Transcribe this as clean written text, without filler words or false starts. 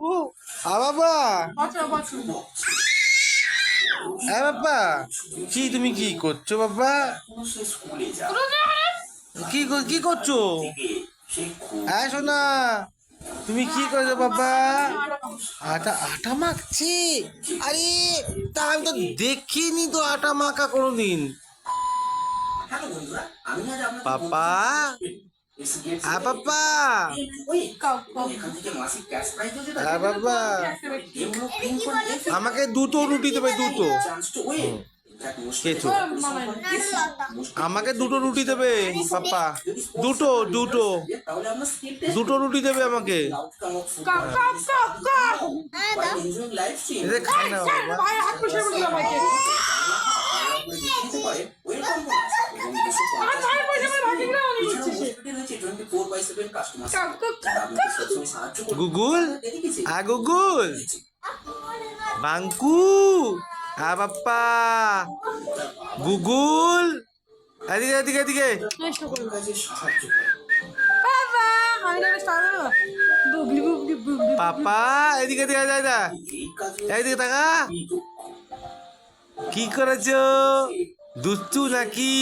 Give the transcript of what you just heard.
ও বাবা, হ্যাঁ বাবা, কি তুমি কি করছো বাবা? কি করছো? হ্যাঁ সোনা, তুমি কি করছো বাবা? আটা আটা মাখছি? আরে তা আমি তো দেখিনি তো আটা মাখা কোনোদিন। পাপা, হ্যাঁ পাপা, হ্যাঁ বাবা, আমাকে দুটো রুটি দেবে, দুটো। আমাকে দুটো রুটি দেবে পাপা, দুটো দুটো দুটো রুটি দেবে আমাকে। খাই না বাবা। গুগল, হ্যাঁ গুগল, বাঙ্কু, হ্যাঁ বাপ্পা, গুগল, এদিকে এদিকে এদিকে। পাপা এদিকে এদিকে যা, এইদিকে টাকা কি করেছো? দুষ্টু নাকি?